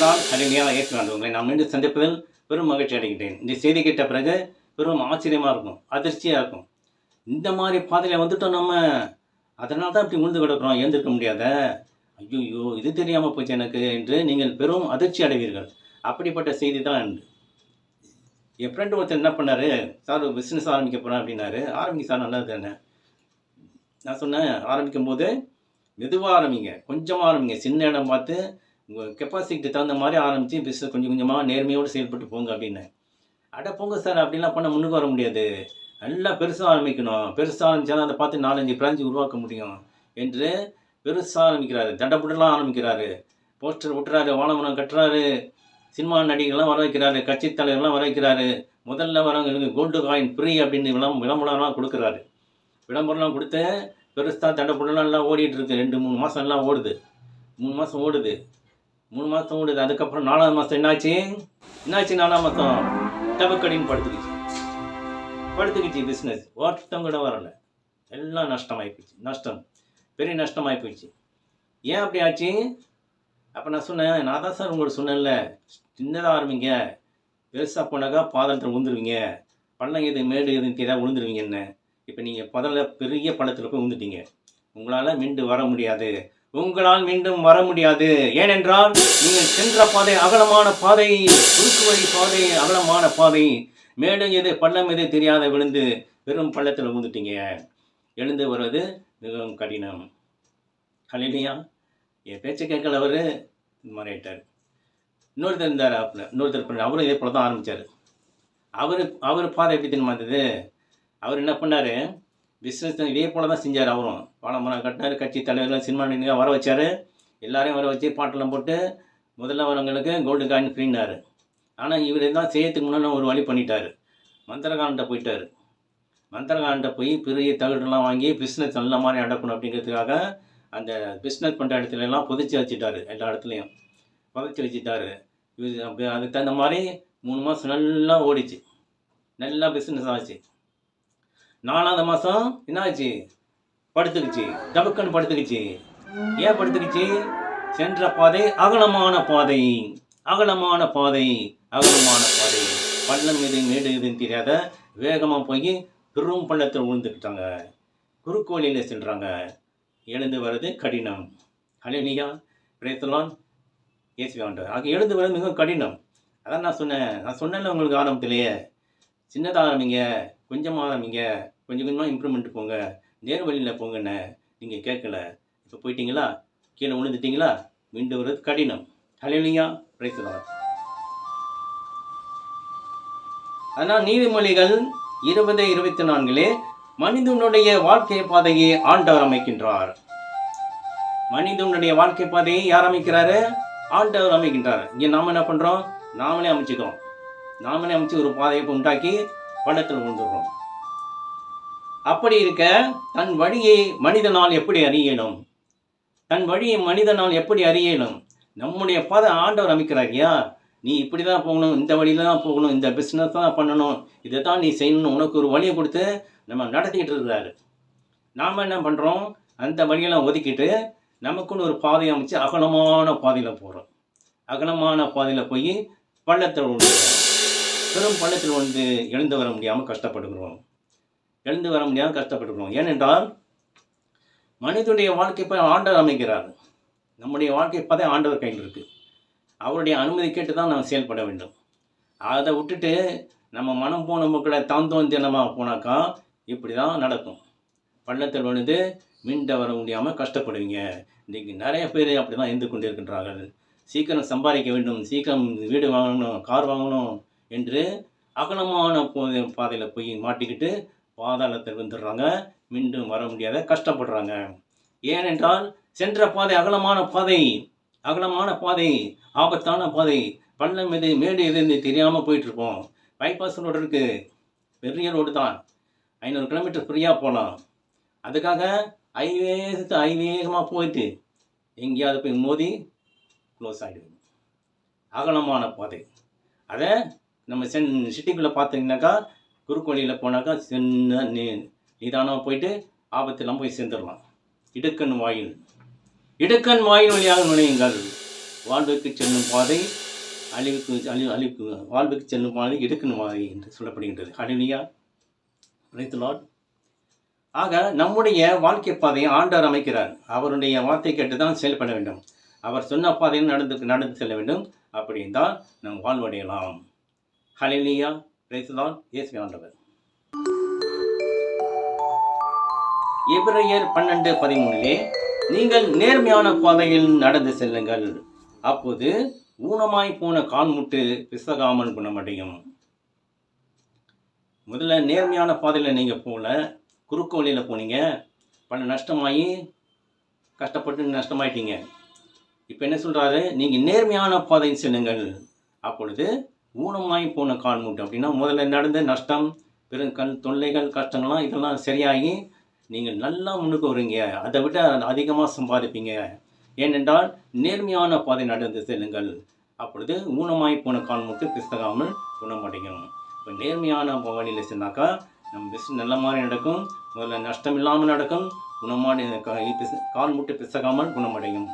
பிரைஸ்லால் ஹல்லேலூயா இயேசுவான் உங்களை நான் மீண்டும் சந்திப்பதில் பெரும் மகிழ்ச்சி அடைகின்றேன். இந்த செய்தி கேட்ட பிறகு பெரும் ஆச்சரியமாக இருக்கும், அதிர்ச்சியாக இருக்கும். இந்த மாதிரி பாதையில் வந்துட்டோம் நம்ம, அதனால தான் இப்படி உழுந்து கிடக்கிறோம், எழுந்திருக்க முடியாத. ஐயோ இது தெரியாமல் போச்சு எனக்கு என்று நீங்கள் பெரும் அதிர்ச்சி அடைவீர்கள். அப்படிப்பட்ட செய்தி தான். என் ஃப்ரெண்டு ஒருத்தர் என்ன பண்ணார், சார் ஒரு பிஸ்னஸ் ஆரம்பிக்க போகிறேன் அப்படின்னாரு. ஆரம்பிக்க சார், நல்லது தானே. நான் சொன்னேன், ஆரம்பிக்கும் போது மெதுவாக ஆரம்பிங்க, கொஞ்சமாக ஆரம்பிங்க, சின்ன இடம் பார்த்து உங்கள் கெப்பாசிட்டிக்கு தகுந்த மாதிரி ஆரம்பித்து பிஸ்னஸ் கொஞ்சம் கொஞ்சமாக நேர்மையோடு செயல்பட்டு போங்க அப்படின்னு. அட போங்க சார், அப்படின்லாம் பண்ண முன்னுக்கு வர முடியாது, நல்லா பெருசாக ஆரம்பிக்கணும், பெருசாக ஆரம்பித்தா அதை பார்த்து 4-5 பிரான்ச்சு உருவாக்க முடியும் என்று பெருசாக ஆரம்பிக்கிறாரு. தண்டப்புடலாம் ஆரம்பிக்கிறாரு, போஸ்டர் விட்டுறாரு, வானமரம் கட்டுறாரு, சினிமா நடிகர்கள்லாம் வர வைக்கிறாரு, கட்சி தலைவர்கள்லாம் வர வைக்கிறாரு, முதல்ல வரவங்களுக்கு கோல்டு காயின் ஃப்ரீ அப்படின்னு விளம்பரம்லாம் கொடுக்குறாரு. விளம்பரம்லாம் கொடுத்து பெருசாக தண்டப்புடலாம் எல்லாம் ஓடிட்டு இருக்கு. 2-3 மாதம் எல்லாம் ஓடுது. 3 மாதம் ஓடுது. அதுக்கப்புறம் 4ஆவது மாதம் என்னாச்சு 4ஆம் மாதம் டபக்கடின்னு படுத்துக்கிச்சு பிஸ்னஸ். ஒருத்தவங்க கூட வரலை, எல்லாம் நஷ்டம், பெரிய நஷ்டமாகி போயிடுச்சு. ஏன் அப்படி ஆச்சு? அப்போ நான் சொன்னேன், நான் தான் சார் உங்களுக்கு சொன்னேன்ல, சின்னதாக ஆரம்பிங்க, பெருசாக போனாக்கா பாதத்தில் விழுந்துருவீங்க, பள்ளம் எது மேடு எதுன்னு ஏதாவது விழுந்துருவீங்கன்னு. இப்போ நீங்கள் முதல்ல பெரிய பள்ளத்தில் போய் விழுந்துட்டீங்க, உங்களால் மீண்டும் வர முடியாது. ஏனென்றால் நீங்கள் சென்ற பாதை அகலமான பாதை, குறுக்கு வழி பாதை, அகலமான பாதை, மேடும் எது பள்ளம் எது தெரியாத விழுந்து வெறும் பள்ளத்தில் விழுந்துட்டீங்க. எழுந்து வருவது மிகவும் கடினம். ஹல்லேலூயா. என் பேச்சை கேட்கல, அவர் இந்த மாதிரி ஆயிட்டார். இன்னொருத்தர் இருந்தார், இன்னொருத்தர் அவரும் இதே போல தான் ஆரம்பித்தார். அவர் பாதை எப்படி தெரியுமா இருந்தது? அவர் என்ன பண்ணார், பிஸ்னஸ் இதே போல தான் செஞ்சார். அவரும் பாலமரம் கட்டினார், கட்சி தலைவர்கள், சினிமா நடிகர்கள் வர வச்சார், எல்லாரையும் வர வச்சு பாட்டெல்லாம் போட்டு முதல்ல வரவங்களுக்கு கோல்டு காயின் ஃப்ரீனார். ஆனால் இவர் தான் செய்யறதுக்கு முன்னாடி ஒரு வழி பண்ணிட்டார். மந்திரகாரன்ட்ட போய் பெரிய தகடுலாம் வாங்கி பிஸ்னஸ் நல்ல மாதிரி நடக்கணும் அப்படிங்கிறதுக்காக அந்த பிஸ்னஸ் பண்ணுற இடத்துலலாம் புதைச்சி வச்சுட்டார். எல்லா இடத்துலையும் புதைச்சி வச்சுட்டார். அதுக்கு தகுந்த மாதிரி 3 மாதம் நல்லா ஓடிச்சு, நல்லா பிஸ்னஸ் ஆச்சு. 4ஆவது மாதம் என்ன ஆச்சு, படுத்துக்குச்சு, டபக்குன்னு படுத்துக்குச்சு. ஏன் படுத்துக்குச்சு? சென்ற பாதை அகலமான பாதை, பள்ளம் எது மேடு எதுன்னு தெரியாத வேகமாக போய் பெரும் பள்ளத்தில் விழுந்துக்கிட்டாங்க, குறுக்கு வழியில் செல்கிறாங்க. எழுந்து வர்றது கடினம். ஹல்லேலூயா, பிரைஸ் தி லார்ட், இயேசுவே ஆண்டவர். ஆக எழுந்து வர்றது மிகவும் கடினம். அதான் நான் சொன்னேன்ல உங்களுக்கு ஆரம்பத்திலேயே, சின்னதாக ஆரம்பிங்க, கொஞ்சமாக ஆரம்பிங்க, கொஞ்சம் கொஞ்சமாக இம்ப்ரூவ்மெண்ட் போங்க, நேர் வழியில் போங்கன்னு. நீங்கள் கேட்கல, இப்போ போயிட்டீங்களா, கீழே விழுந்துட்டீங்களா, மீண்டு வர்றது கடினம். ஹல்லேலூயா, பிரைஸ் தி லார்ட். அதனால் நீதிமொழிகள் 20:24 மனிதனுடைய வாழ்க்கை பாதையை ஆண்டவர் அமைக்கின்றார். மனிதனுடைய வாழ்க்கை பாதையை யார் அமைக்கிறாரு? ஆண்டவர் அமைக்கின்றார். இங்கே நாம் என்ன பண்ணுறோம், நாமளே அமைச்சு ஒரு பாதையை உண்டாக்கி பள்ளத்தில் விழுந்துடுறோம். அப்படி இருக்க தன் வழியை மனிதனால் எப்படி அறியணும்? நம்முடைய பாதை ஆண்டவர் அமைக்கிறாரியா, நீ இப்படி தான் போகணும், இந்த வழியில் தான் போகணும், இந்த பிஸ்னஸ் தான் பண்ணணும், இதை தான் நீ செய்யணும், உனக்கு ஒரு வழியை கொடுத்து நம்ம நடத்திக்கிட்டு இருக்கிறாரு. நாம் என்ன பண்ணுறோம், அந்த வழியெல்லாம் ஒதுக்கிட்டு நமக்குன்னு ஒரு பாதையை அமைச்சு அகலமான பாதையில் போகிறோம். அகலமான பாதையில் போய் பள்ளத்தில் விழுந்துடுறோம். பெரும் பள்ளத்தில் வந்து எழுந்து வர முடியாமல் கஷ்டப்படுகிறோம். ஏனென்றால் மனிதனுடைய வாழ்க்கை ஆண்டவர் அமைக்கிறார். நம்முடைய வாழ்க்கை பாதை ஆண்டவர் கையில் இருக்குது. அவருடைய அனுமதி கேட்டு தான் நம்ம செயல்பட வேண்டும். அதை விட்டுட்டு நம்ம மனம் போன மக்களை தாந்தோந்தினமாக போனாக்கா இப்படி தான் நடக்கும். பள்ளத்தில் விழுந்து மீண்ட வர முடியாமல் கஷ்டப்படுவீங்க. இன்றைக்கி நிறைய பேர் அப்படி தான் இருந்து கொண்டு இருக்கின்றார்கள். சீக்கிரம் சம்பாதிக்க வேண்டும், சீக்கிரம் வீடு வாங்கணும், கார் வாங்கணும் என்று அகலமான பாதையில் போய் மாட்டிக்கிட்டு பாதாளத்தில் வந்துடுறாங்க, மீண்டும் வர முடியாத கஷ்டப்படுறாங்க. ஏனென்றால் சென்ற பாதை அகலமான பாதை, ஆபத்தான பாதை, பள்ளம் எது மேடு எது தெரியாமல் போயிட்டுருப்போம். பைபாஸ் ரோடு இருக்குது, பெரிய ரோடு தான், 500 கிலோமீட்டர் ஃப்ரீயாக போகலாம். அதுக்காக ஹைவேகமாக போயிட்டு எங்கேயாவது போய் மோதி க்ளோஸ் ஆகிடுது. அகலமான பாதை, அதை நம்ம சிட்டிக்குள்ளே பார்த்தீங்கன்னாக்கா குறுக்கு வழியில் போனாக்கா சின்ன நிதானமாக போயிட்டு ஆபத்தெல்லாம் போய் சேர்ந்துடலாம். இடுக்கண் வாயில் வழியாக நுழையுங்கள். வாழ்வுக்கு செல்லும் பாதை அழிவுக்கு வாழ்வுக்கு செல்லும் பாதை இடுக்கன் பாதை என்று சொல்லப்படுகின்றது. ஹல்லேலூயா, பிரைஸ் தி லார்ட். ஆக நம்முடைய வாழ்க்கை பாதையை ஆண்டவர் அமைக்கிறார். அவருடைய வார்த்தை கேட்டு தான் செயல்பட வேண்டும். அவர் சொன்ன பாதையில் நடந்து செல்ல வேண்டும். அப்படி இருந்தால் நாம் வாழ்வடையலாம். ஹல்லேலூயா, பிரைஸ் தி லார்ட். இயேசுவே ஆண்டவர். எபிரெயர் 12:13 நீங்கள் நேர்மையான பாதையில் நடந்து செல்லுங்கள், அப்போது ஊனமாய் போன கால்முட்டு பிசகாமல் குணமடையும். முதல்ல நேர்மையான பாதையில் நீங்கள் போகல, குறுக்கு வழியில் போனீங்க, பல நஷ்டமாகி கஷ்டப்பட்டு நஷ்டமாயிட்டீங்க. இப்போ என்ன சொல்கிறாரு, நீங்கள் நேர்மையான பாதையில் செல்லுங்கள், அப்பொழுது ஊனமாய் போன கால்முட்டு அப்படின்னா முதல்ல நடந்த நஷ்டம், பெருங்கல் தொல்லைகள் கஷ்டங்கள்லாம் இதெல்லாம் சரியாகி நீங்கள் நல்லா முன்னுக்கு வருவீங்க. அதை விட அதிகமாக சம்பாதிப்பீங்க. ஏனென்றால் நேர்மையான பாதை நடந்து செல்லுங்கள், அப்பொழுது ஊனமாய் போன கால்முட்டு பிசகாமல் குணமடையும். இப்போ நேர்மையான வழியில் சென்னாக்கா நம்ம பிஸ்னஸ் நல்ல மாதிரி நடக்கும். முதல்ல நஷ்டம் இல்லாமல் நடக்கும். குணமான கால்முட்டு பிசகாமல் குணமடையும்.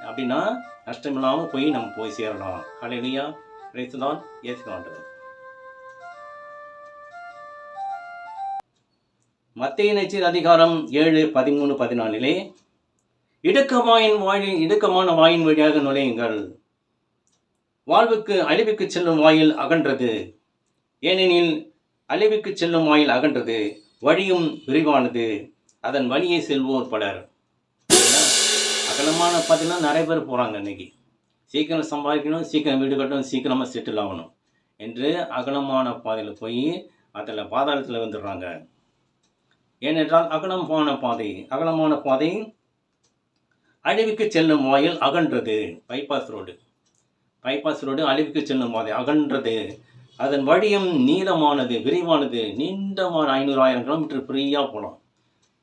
அப்படின்னா நஷ்டம் இல்லாமல் போய் நம்ம போய் சேரலாம். ஹல்லேலூயா, பிரைஸ் தி லார்ட். இயேசுவே ஆண்டவர். மத்தேயு நற்செய்தி அதிகாரம் 7:13-14 இடுக்கமான வாயின் வழியாக நுழையுங்கள், வாழ்வுக்கு அழிவுக்கு செல்லும் வாயில் அகன்றது. ஏனெனில் அழிவுக்கு செல்லும் வாயில் அகன்றது, வழியும் விரிவானது, அதன் வழியை செல்வோர் பலர். அகலமான பார்த்தீங்கன்னா நிறைய பேர் போகிறாங்க. இன்னைக்கு சீக்கிரம் சம்பாதிக்கணும், சீக்கிரம் வீடு கட்டணும், சீக்கிரமாக செட்டில் ஆகணும் என்று அகலமான பாதையில் போய் அதில் பாதாளத்தில் வந்துடுறாங்க. ஏனென்றால் அகலமான பாதை அழிவுக்கு செல்லும் வாயில் அகன்றது. பைபாஸ் ரோடு அழிவுக்கு செல்லும் பாதை அகன்றது, அதன் வழியும் நீளமானது, விரிவானது, நீண்டமான 500,000 கிலோமீட்டர் ஃப்ரீயாக போகலாம்.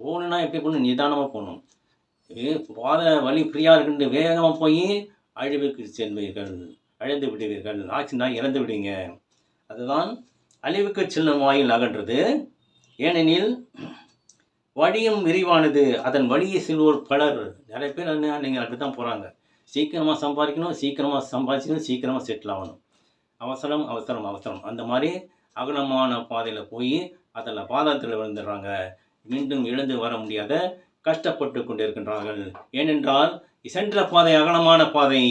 போகணுன்னா எப்படி போகணும், நிதானமாக போகணும். பாதை வழி ஃப்ரீயாக இருக்குன்னு வேகமாக போய் அழிவுக்கு செல்வீர்கள், அழிந்து விடுவீர்கள், ஆச்சுன்னா இறந்து விடுவீங்க. அதுதான் அழிவுக்கு செல்லும் வாயில் அகன்றது. ஏனெனில் வழியும் விரிவானது, அதன் வழியை செல்வோர் பலர். நிறைய பேர் நீங்கள் அப்படி தான் போகிறாங்க. சீக்கிரமாக சம்பாதிக்கணும், சீக்கிரமாக சம்பாதிக்கணும், சீக்கிரமாக செட்டில் ஆகணும். அவசரம். அந்த மாதிரி அகலமான பாதையில் போய் அதில் பாதாளத்தில் விழுந்துடுறாங்க. மீண்டும் எழுந்து வர முடியாத கஷ்டப்பட்டு கொண்டிருக்கின்றார்கள். ஏனென்றால் சென்ற பாதை அகலமான பாதை,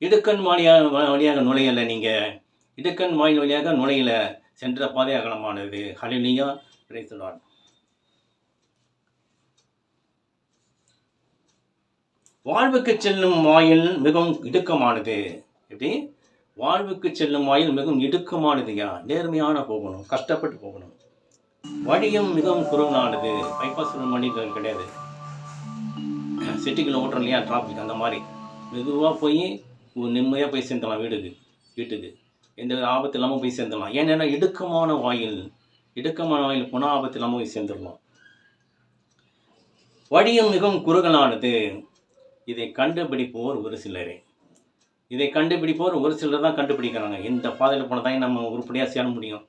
இடுக்கண் வழியாக நுழையலை. நீங்கள் இடுக்கண் வாயில் வழியாக நுழையல, சென்ற பாதை அகலமானது. ஹல்லேலூயா, பிரைஸ் தி லார்ட். வாழ்வுக்கு செல்லும் வாயில் மிகவும் இடுக்கமானது. எப்படி? வாழ்வுக்கு செல்லும் வாயில் மிகவும் இடுக்கமானதுயா. நேர்மையான போகணும், கஷ்டப்பட்டு போகணும். வழியும் மிகவும் குறுகலானது. பைபாஸ் வழிகள் கிடையாது. சிட்டிக்குள்ள ஓட்டுறோம் இல்லையா, டிராஃபிக் அந்த மாதிரி மெதுவாக போய் நிம்மதியாக போய் சேர்ந்துடலாம். வீட்டுக்கு எந்த ஆபத்து இல்லாமல் போய் சேர்ந்துடலாம். ஏன்னா இடுக்கமான வாயில் போனால் ஆபத்து இல்லாமல் போய் சேர்ந்துடலாம். வழியும் மிகவும் குறுகலானது. இதை கண்டுபிடிப்போர் ஒரு சிலர் தான் கண்டுபிடிக்கிறாங்க. இந்த பாதையில் போனால் தான் நம்ம உருப்படியாக சேர முடியும்,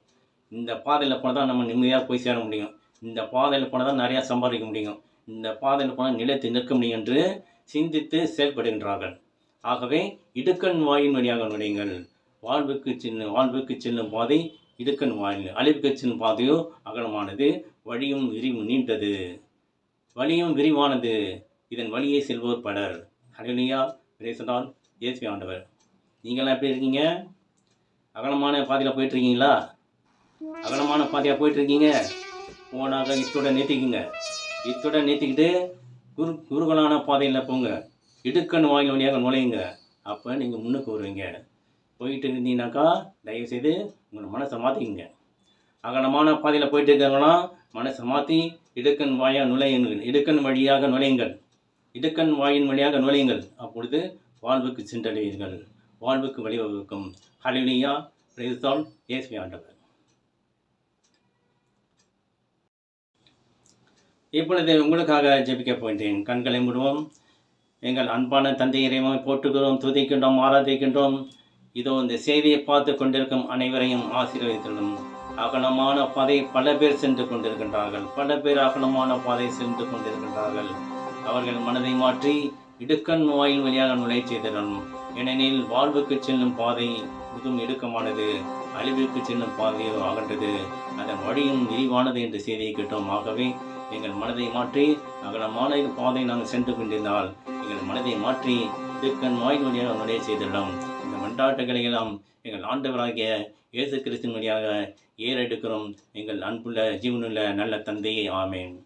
இந்த பாதையில் போனால் தான் நம்ம நிம்மதியாக போய் சேர முடியும், இந்த பாதையில் போனால் தான் நிறையா சம்பாதிக்க முடியும், இந்த பாதையில் போனால் நிலைத்து நிற்க முடியும் என்று சிந்தித்து செயல்படுகின்றார்கள். ஆகவே இடுக்கண் வாயின் வழியாக நுழையுங்கள். வாழ்வுக்கு செல்லும் பாதை இடுக்கண் வாயில், அழிவுக்கு செல்லும் பாதையோ அகலமானது, வழியும் நீண்டது, வழியும் விரிவானது, இதன் வழியை செல்வோர் பலர். ஹல்லேலூயா, பிரைஸ் தி லார்ட். இயேசுவே ஆண்டவர். நீங்களாம் எப்படி இருக்கீங்க? அகலமான பாதையில் போயிட்டுருக்கீங்களா? அகலமான பாதையாக போயிட்டுருக்கீங்க போனாக்க இத்துடன் நிறுத்திக்கிட்டு குறுகலான பாதையில் போங்க. இடுக்கண் வாயில் வழியாக நுழையுங்க. அப்போ நீங்கள் முன்னுக்கு வருவீங்க. போயிட்டு இருந்தீங்கன்னாக்கா தயவுசெய்து உங்களை மனசை மாற்றிக்கிங்க. அகலமான பாதையில் போயிட்டு இருக்காங்கன்னா மனசை மாற்றி இடுக்கண் வழியாக நுழையுங்கள். அப்பொழுது வாழ்வுக்கு சென்றடைவீர்கள், வாழ்வுக்கு வழிவகுக்கும். ஹல்லேலூயா, பிரைஸ் தி லார்ட். இயேசுவே ஆண்டவர். இப்பொழுது உங்களுக்காக ஜெபிக்க போகின்றேன். கண்களை மூடுவோம். எங்கள் அன்பான தந்தை இறைவனை போற்றுகிறோம், துதிக்கின்றோம், ஆராதிக்கின்றோம். இதோ இந்த செய்தியை பார்த்து கொண்டிருக்கும் அனைவரையும் ஆசீர்வதித்துள்ளோம். அகலமான பாதை பல பேர் சென்று கொண்டிருக்கின்றார்கள். அவர்கள் மனதை மாற்றி இடுக்கண் வாயில் வழியாக நுழை செய்திடணும். ஏனெனில் வாழ்வுக்கு செல்லும் பாதை மிகவும் இடுக்கமானது, அழிவுக்கு செல்லும் பாதை அகன்றது, அதன் வழியும் விரிவானது என்ற செய்தியை கேட்டோம். ஆகவே எங்கள் மனதை மாற்றி அகலமான பாதை நாங்கள் சென்று கொண்டிருந்தால் எங்கள் மனதை மாற்றி இடுக்கண் வாயில் வழியாக நுழை செய்திடலாம். இந்த மன்றாட்டுகளை எல்லாம் எங்கள் ஆண்டவராகிய இயேசு கிறிஸ்துவின் வழியாக ஏறெடுக்கிறோம். எங்கள் அன்புள்ள ஜீவனுள்ள நல்ல தந்தையே, ஆமேன்.